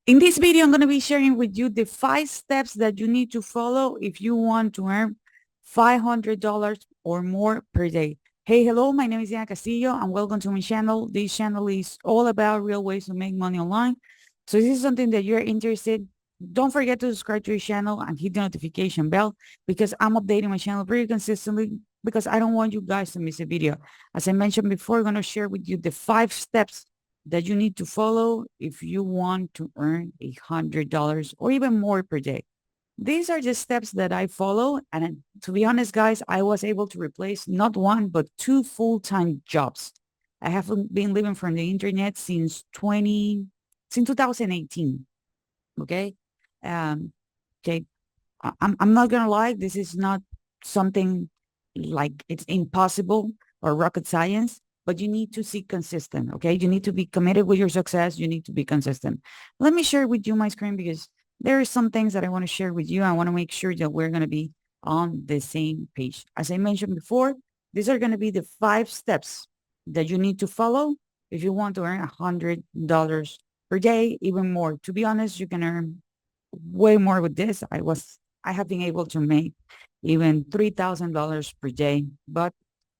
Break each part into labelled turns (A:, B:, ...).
A: In this video, I'm going to be sharing with you the 5 steps that you need to follow if you want to earn $500 or more per day. Hey, hello, my name is Diana Castillo and welcome to my channel. This channel is all about real ways to make money online. So if this is something that you're interested, don't forget to subscribe to your channel and hit the notification bell because I'm updating my channel pretty consistently because I don't want you guys to miss a video. As I mentioned before, I'm going to share with you the 5 steps that you need to follow if you want to earn $100 or even more per day. These are the steps that I follow. And to be honest, guys, I was able to replace not one, but 2 full-time jobs. I have been living from the internet since 2018. Okay. Um, okay. I'm not going to lie. This is not something like it's impossible or rocket science, but you need to see consistent. Okay. You need to be committed with your success. You need to be consistent. Let me share with you my screen because there are some things that I want to share with you. I want to make sure that we're going to be on the same page. As I mentioned before, these are going to be the 5 steps that you need to follow if you want to earn $100 per day, even more. To be honest, you can earn way more with this. I have been able to make even $3,000 per day, but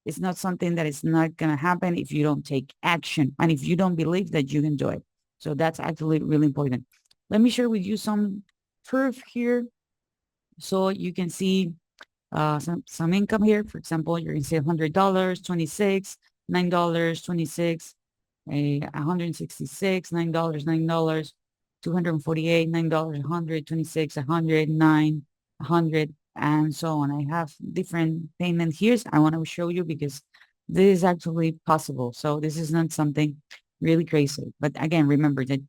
A: it's not something that is not going to happen if you don't take action and if you don't believe that you can do it. So that's actually really important. Let me share with you some proof here so you can see some income here. For example, you're going to say $100, 26, $9, 26, 166, $9, 248, $9, 126, 109, 100, and so on. I have different payment here. I want to show you because this is actually possible. So this is not something really crazy. But again, remember that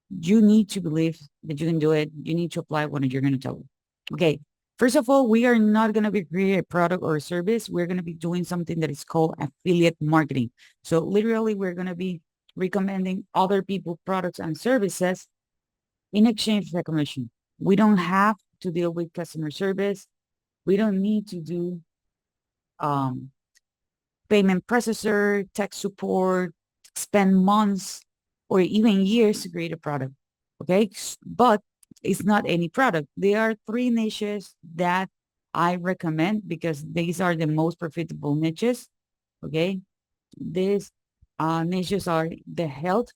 A: you need to believe that you can do it. You need to apply what you're going to tell. Okay. First of all, we are not going to be creating a product or a service. We're going to be doing something that is called affiliate marketing. So literally, we're going to be recommending other people products and services in exchange for commission. We don't have to deal with customer service. We don't need to do um, payment processor, tech support, spend months or even years to create a product. Okay. But it's not any product. There are 3 niches that I recommend because these are the most profitable niches. Okay. These niches are the health,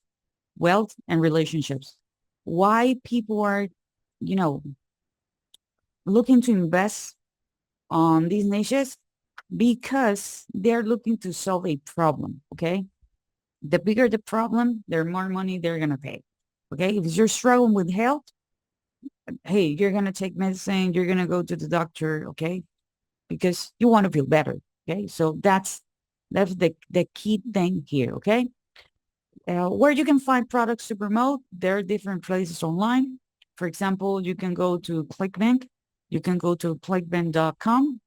A: wealth, and relationships. Why people are, you know, looking to invest on these niches? Because they're looking to solve a problem. Okay. The bigger the problem, the more money they're going to pay. Okay. If you're struggling with health, hey, you're going to take medicine, you're going to go to the doctor. Okay. Because you want to feel better. Okay. So that's the key thing here. Okay. Where you can find products to promote, there are different places online. For example, you can go to ClickBank. You can go to clickbank.com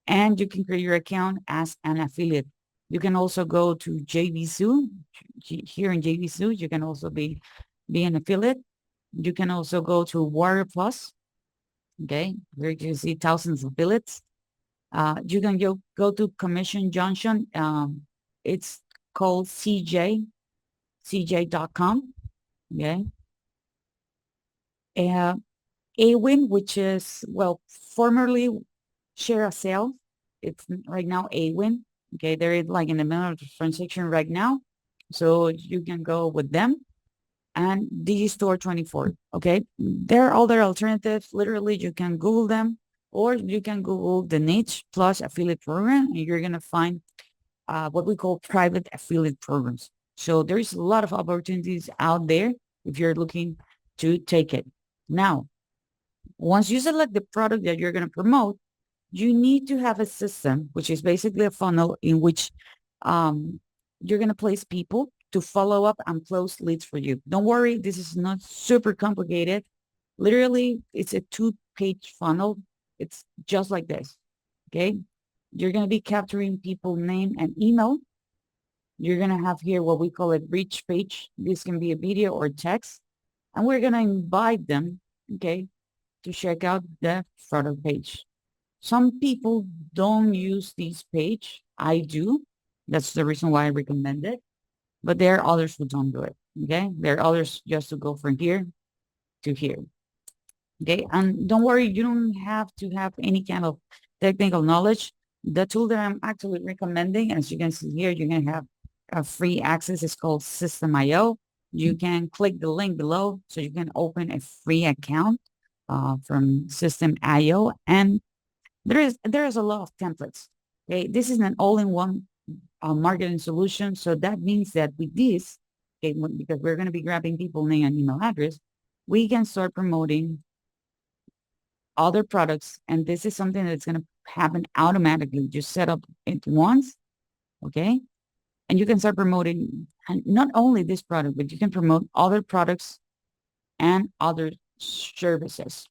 A: and you can create your account as an affiliate. You can also go to JVZoo. Here in JVZoo, you can also be an affiliate. You can also go to Warrior Plus. Okay, where you can see thousands of affiliates. You can go to Commission Junction. It's called CJ.com. Okay. Uh, Awin, which is, well, formerly Share a Sale. It's right now Awin. Okay, they're like in the middle of the transaction right now. So you can go with them and Digistore 24. Okay, there are other alternatives. Literally, you can Google them or you can Google the niche plus affiliate program and you're going to find what we call private affiliate programs. So there's a lot of opportunities out there if you're looking to take it. Now, once you select the product that you're going to promote, you need to have a system, which is basically a funnel in which you're going to place people to follow up and close leads for you. Don't worry, this is not super complicated. Literally, it's a 2-page funnel. It's just like this. Okay. You're going to be capturing people name and email. You're going to have here what we call a reach page. This can be a video or text. And we're going to invite them, okay, to check out the product page. Some people don't use this page. I do. That's the reason why I recommend it. But there are others who don't do it. Okay. There are others just to go from here. to here. Okay, and don't worry, you don't have to have any kind of technical knowledge. The tool that I'm actually recommending, as you can see here, you can have a free access. It's called System.io. You can click the link below so you can open a free account from System.io, and there is a lot of templates. Okay, this is an all-in-one marketing solution. So that means that with this, okay, because we're going to be grabbing people name and email address, we can start promoting other products. And this is something that's going to happen automatically. Just set up it once, okay? And you can start promoting, and not only this product, but you can promote other products and other services.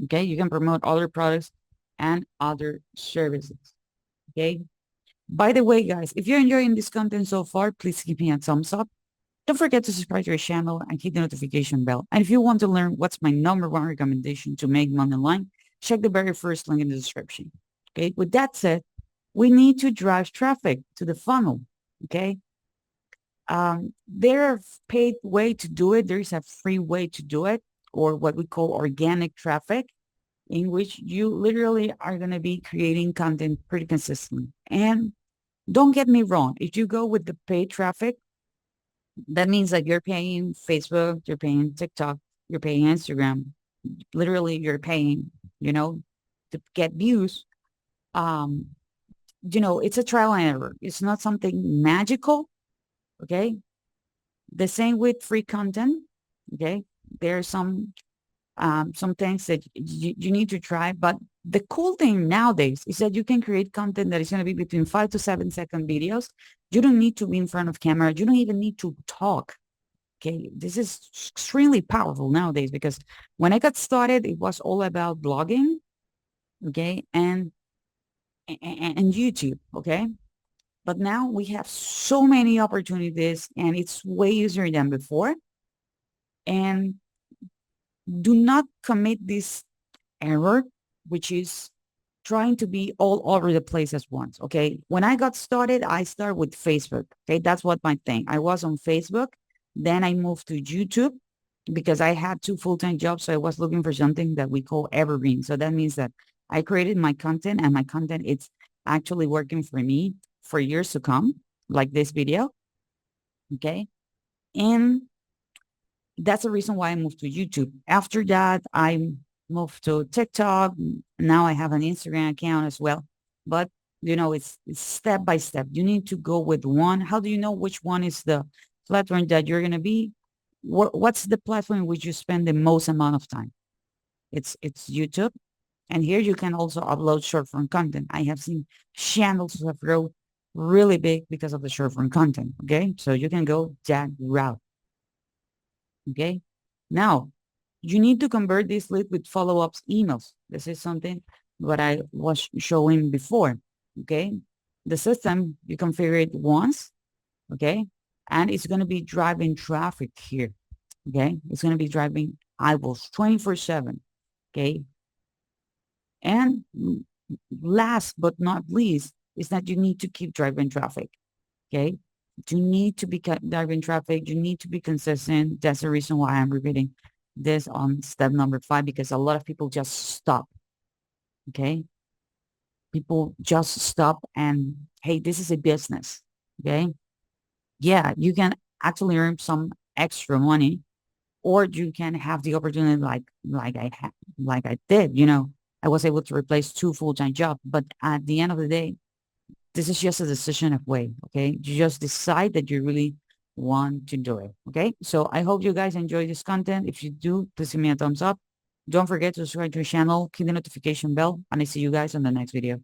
A: Okay, you can promote other products and other services. Okay. By the way, guys, if you're enjoying this content so far, please give me a thumbs up. Don't forget to subscribe to our channel and hit the notification bell. And if you want to learn what's my number one recommendation to make money online, check the very first link in the description. Okay. With that said, we need to drive traffic to the funnel. Okay. There are paid way to do it. There is a free way to do it, or what we call organic traffic, in which you literally are going to be creating content pretty consistently. And don't get me wrong, if you go with the paid traffic, that means that you're paying Facebook, you're paying TikTok, you're paying Instagram. Literally, you're paying, to get views. Um, it's a trial and error. It's not something magical. Okay. The same with free content. Okay. There are some things that you need to try. But the cool thing nowadays is that you can create content that is going to be between 5 to 7 second videos. You don't need to be in front of camera. You don't even need to talk. Okay. This is extremely powerful nowadays, because when I got started, it was all about blogging. Okay. And YouTube. Okay. But now we have so many opportunities, and it's way easier than before. And do not commit this error, which is trying to be all over the place at once. Okay. When I got started, I started with Facebook. Okay. That's what my thing. I was on Facebook. Then I moved to YouTube because I had 2 full-time jobs. So I was looking for something that we call evergreen. So that means that I created my content, and my content, it's actually working for me for years to come, like this video. Okay. And that's the reason why I moved to YouTube. After that, I moved to TikTok. Now I have an Instagram account as well. But, it's step by step. You need to go with one. How do you know which one is the platform that you're going to be? What's the platform in which you spend the most amount of time? It's YouTube. And here you can also upload short form content. I have seen channels that grow really big because of the short form content. Okay. So you can go that route. Okay. Now, you need to convert this lead with follow-ups emails. This is something what I was showing before. Okay. The system, you configure it once. Okay. And it's going to be driving traffic here. Okay. It's going to be driving eyeballs 24/7. Okay. And last but not least is that you need to keep driving traffic. Okay. You need to be driving traffic. You need to be consistent. That's the reason why I'm repeating this on step number 5, because a lot of people just stop. Okay. People just stop and, hey, this is a business. Okay. Yeah, you can actually earn some extra money, or you can have the opportunity like I did, I was able to replace 2 full-time jobs. But at the end of the day, this is just a decision of way. Okay. You just decide that you really want to do it. Okay. So I hope you guys enjoy this content. If you do, please give me a thumbs up. Don't forget to subscribe to the channel, hit the notification bell, and I see you guys on the next video.